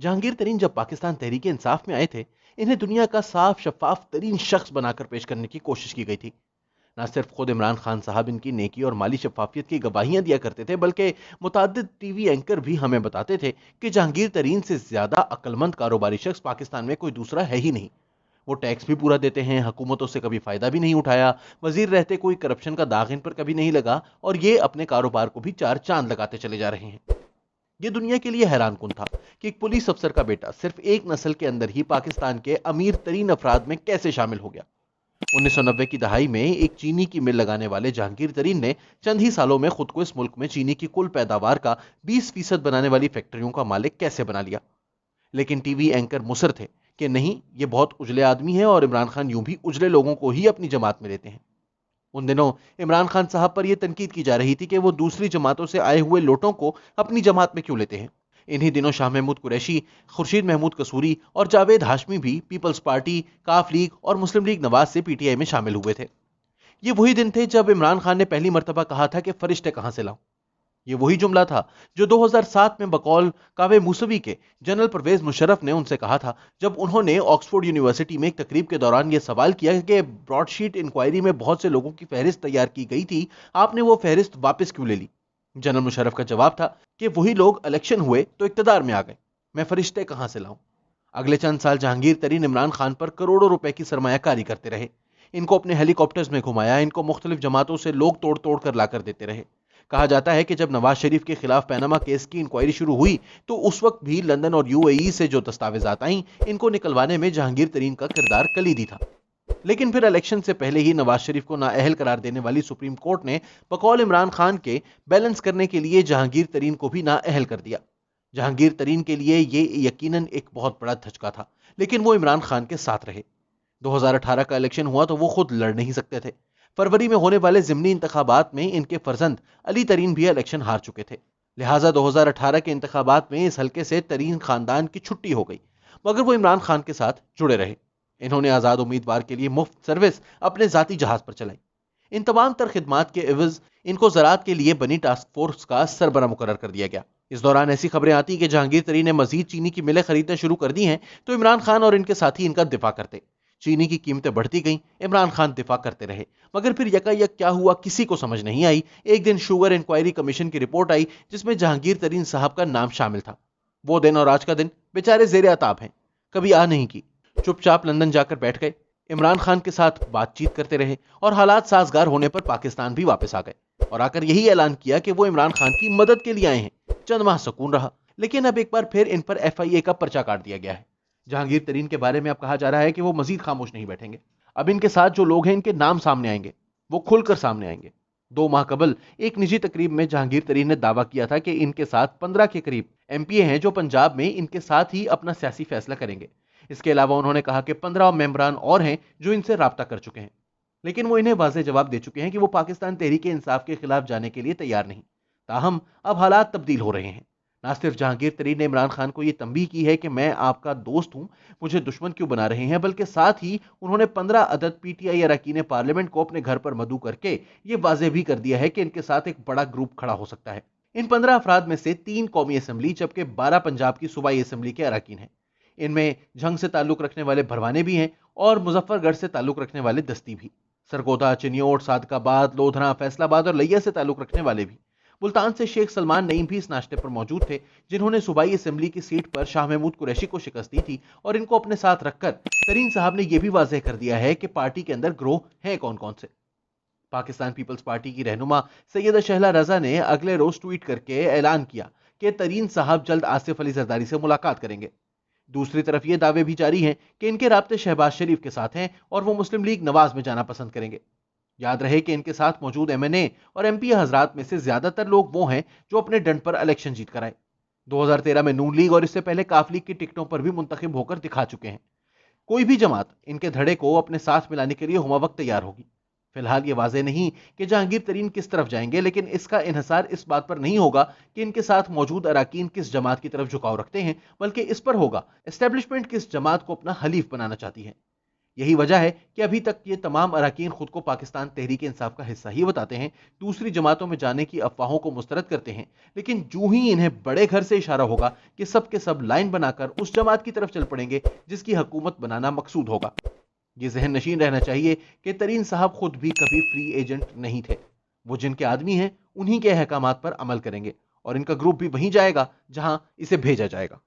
जहांगीर तरीन जब पाकिस्तान तहरीक इंसाफ में आए थे, इन्हें दुनिया का साफ शफाफ तरीन शख्स बनाकर पेश करने की कोशिश की गई थी। न सिर्फ खुद इमरान खान साहब इनकी नेकी और माली शफाफियत की गवाहियां दिया करते थे, बल्कि मुताद्दिद टीवी एंकर भी हमें बताते थे कि जहांगीर तरीन से ज्यादा अक्लमंद कारोबारी शख्स पाकिस्तान में कोई दूसरा है ही नहीं। वो टैक्स भी पूरा देते हैं, हुकूमतों से कभी फायदा भी नहीं उठाया, वजीर रहते कोई करप्शन का दाग इन पर कभी नहीं लगा, और ये अपने कारोबार को भी चार चांद लगाते चले जा रहे हैं। ये दुनिया के लिए हैरान कुन था कि एक पुलिस अफसर का बेटा सिर्फ एक नस्ल के अंदर ही पाकिस्तान के अमीर तरीन अफराद में कैसे शामिल हो गया। 1990 की दहाई में एक चीनी की मिल लगाने वाले जहांगीर तरीन ने चंद ही सालों में खुद को इस मुल्क में चीनी की कुल पैदावार का 20% बनाने वाली फैक्ट्रियों का मालिक कैसे बना लिया। लेकिन टीवी एंकर मुसर थे कि नहीं, ये बहुत उजले आदमी है और इमरान खान यूं भी उजले लोगों को ही अपनी जमात में लेते हैं। उन दिनों इमरान खान साहब पर यह तनकीद की जा रही थी कि वो दूसरी जमातों से आए हुए लोटों को अपनी जमात में क्यों लेते हैं। इन्हीं दिनों शाह महमूद कुरैशी, खुर्शीद महमूद कसूरी और जावेद हाशमी भी पीपल्स पार्टी, काफ लीग और मुस्लिम लीग नवाज से पीटीआई में शामिल हुए थे। ये वही दिन थे जब इमरान खान ने पहली मर्तबा कहा था कि फरिश्ते कहां से लाऊं। ये वही जुमला था जो 2007 में बकौल कावे मूसवी के जनरल परवेज मुशर्रफ ने उनसे कहा था, जब उन्होंने ऑक्सफोर्ड यूनिवर्सिटी में एक तकरीब के दौरान यह सवाल किया कि ब्रॉडशीट इंक्वायरी में बहुत से लोगों की फहरिस्त तैयार की गई थी, आपने वो फहरिस्त वापस क्यों ले ली। जनरल मुशर्रफ का जवाब था कि वही लोग इलेक्शन हुए तो इक्तदार में आ गए, मैं फरिश्ते कहां से लाऊं। अगले चंद साल जहांगीर तरीन इमरान खान पर करोड़ों रुपए की सरमायाकारी करते रहे। इनको अपने हेलीकॉप्टर्स में घुमाया, इनको मुख्तलिफ जमातों से लोग तोड़ तोड़ कर लाकर देते रहे। कहा जाता है कि जब नवाज शरीफ के खिलाफ पैनामा केस की इंक्वायरी शुरू हुई तो उस वक्त भी लंदन और यूएई से जो दस्तावेजात आईं, इनको निकलवाने में जहांगीर तरीन का किरदार कलीदी था। लेकिन फिर इलेक्शन से पहले ही नवाज शरीफ को नाअहल करार देने वाली सुप्रीम कोर्ट ने बकौल इमरान खान के बैलेंस करने के लिए जहांगीर तरीन को भी नाअहल कर दिया। जहांगीर तरीन के लिए ये यकीनन एक बहुत बड़ा धचका था, लेकिन वो इमरान खान के साथ रहे। 2018 का इलेक्शन हुआ तो वो खुद लड़ नहीं सकते थे। फरवरी में होने वाले जिमनी इंतखाबात में इनके फर्जंद अली तरीन भी इलेक्शन हार चुके थे। लिहाजा 2018 के इंतखाबात में इस हल्के से तरीन खानदान की छुट्टी हो गई, मगर वो इमरान खान के साथ जुड़े रहे। इन्होंने आजाद उम्मीदवार के लिए मुफ्त सर्विस अपने जाती जहाज पर चलाई। इन तमाम तर खिदमात के एवज इनको ज़राअत के लिए बनी टास्क फोर्स का सरबरा मुकर्रर कर दिया गया। इस दौरान ऐसी खबरें आती कि जहांगीर तरीन ने मजीद चीनी की मिलें खरीदना शुरू कर दी हैं, तो इमरान खान और इनके साथी इनका दिफा करते। चीनी की कीमतें बढ़ती गईं, इमरान खान दिफा करते रहे, मगर फिर यकायक क्या हुआ किसी को समझ नहीं आई। एक दिन शुगर इंक्वायरी कमीशन की रिपोर्ट आई जिसमें जहांगीर तरीन साहब का नाम शामिल था। वो दिन और आज का दिन बेचारे जेर अताब हैं, कभी आ नहीं की, चुपचाप लंदन जाकर बैठ गए, इमरान खान के साथ बातचीत करते रहे और हालात साजगार होने पर पाकिस्तान भी वापस आ गए और आकर यही ऐलान किया कि वो इमरान खान की मदद के लिए आए हैं। चंद माह सुकून रहा, लेकिन अब एक बार फिर इन पर FIA का पर्चा काट दिया गया है। जहांगीर तरीन के बारे में अब कहा जा रहा है कि वो मजीद खामोश नहीं बैठेंगे। अब इनके साथ जो लोग हैं इनके नाम सामने आएंगे, वो खुलकर सामने आएंगे। 2 माह कबल एक निजी तकरीब में जहांगीर तरीन ने दावा किया था कि इनके साथ 15 के करीब MPA हैं जो पंजाब में इनके साथ ही अपना सियासी फैसला करेंगे। इसके अलावा उन्होंने कहा कि 15 मेंबरान और हैं जो इनसे राब्ता कर चुके हैं, लेकिन वो इन्हें वाज़ेह जवाब दे चुके हैं कि वो पाकिस्तान तहरीक इंसाफ के खिलाफ जाने के लिए तैयार नहीं। ताहम अब हालात तब्दील हो रहे हैं। ना सिर्फ जहांगीर तरीन ने इमरान खान को यह तंबीह की है कि मैं आपका दोस्त हूं, मुझे दुश्मन क्यों बना रहे हैं, बल्कि साथ ही उन्होंने 15 अदद PTI अरकान पार्लियामेंट को अपने घर पर मदऊ करके ये वाज़ेह भी कर दिया है कि इनके साथ एक बड़ा ग्रुप खड़ा हो सकता है। इन 15 अफराद में से 3 कौमी असम्बली जबकि 12 पंजाब की सूबाई असम्बली के अरकान हैं। इनमें झंग से ताल्लुक रखने वाले भरवाने भी हैं और मुजफ्फरगढ़ से ताल्लुक रखने वाले दस्ती भी, सरगोदा, चिन्योट, सादकाबाद, लोधरा, फैसलाबाद और लिया से ताल्लुक रखने वाले भी। मुल्तान से शेख सलमान नईम भी इस नाश्ते पर मौजूद थे, जिन्होंने सूबाई असम्बली की सीट पर शाह महमूद कुरैशी को शिकस्त दी थी, और इनको अपने साथ रखकर तरीन साहब ने यह भी वाज़ेह कर दिया है कि पार्टी के अंदर ग्रोह हैं कौन कौन से। पाकिस्तान पीपल्स पार्टी की रहनुमा सैयदा शहला रजा ने अगले रोज ट्वीट करके ऐलान किया कि तरीन साहब जल्द आसिफ अली जरदारी से मुलाकात करेंगे। दूसरी तरफ ये दावे भी जारी हैं कि इनके राब्ते शहबाज शरीफ के साथ हैं और वो मुस्लिम लीग नवाज में जाना पसंद करेंगे। याद रहे कि इनके साथ मौजूद MNA और MP हजरात में से ज्यादातर लोग वो हैं जो अपने डंड पर इलेक्शन जीत कर आए। 2013 में नून लीग और इससे पहले काफ लीग की टिकटों पर भी मुंतखब होकर दिखा चुके हैं। कोई भी जमात इनके धड़े को अपने साथ मिलाने के लिए हुमावक्त तैयार होगी। फिलहाल ये वाज़ेह नहीं कि जहांगीर तरीन किस तरफ जाएंगे, लेकिन इसका इन्हिसार इस बात पर नहीं होगा कि इनके साथ मौजूद अरकान किस जमात की तरफ झुकाव रखते हैं, बल्कि इस पर होगा एस्टेब्लिशमेंट किस जमात को अपना हलीफ बनाना चाहती है। यही वजह है कि अभी तक ये तमाम अरकान खुद को पाकिस्तान तहरीक इंसाफ का हिस्सा ही बताते हैं, दूसरी जमातों में जाने की अफवाहों को मुस्तरद करते हैं, लेकिन जो ही इन्हें बड़े घर से इशारा होगा कि सब के सब लाइन बनाकर उस जमात की तरफ चल पड़ेंगे जिसकी हुकूमत बनाना मकसूद होगा। ये जहन नशीन रहना चाहिए कि तरीन साहब खुद भी कभी फ्री एजेंट नहीं थे। वो जिनके आदमी हैं उन्हीं के अहकामात पर अमल करेंगे और इनका ग्रुप भी वहीं जाएगा जहां इसे भेजा जाएगा।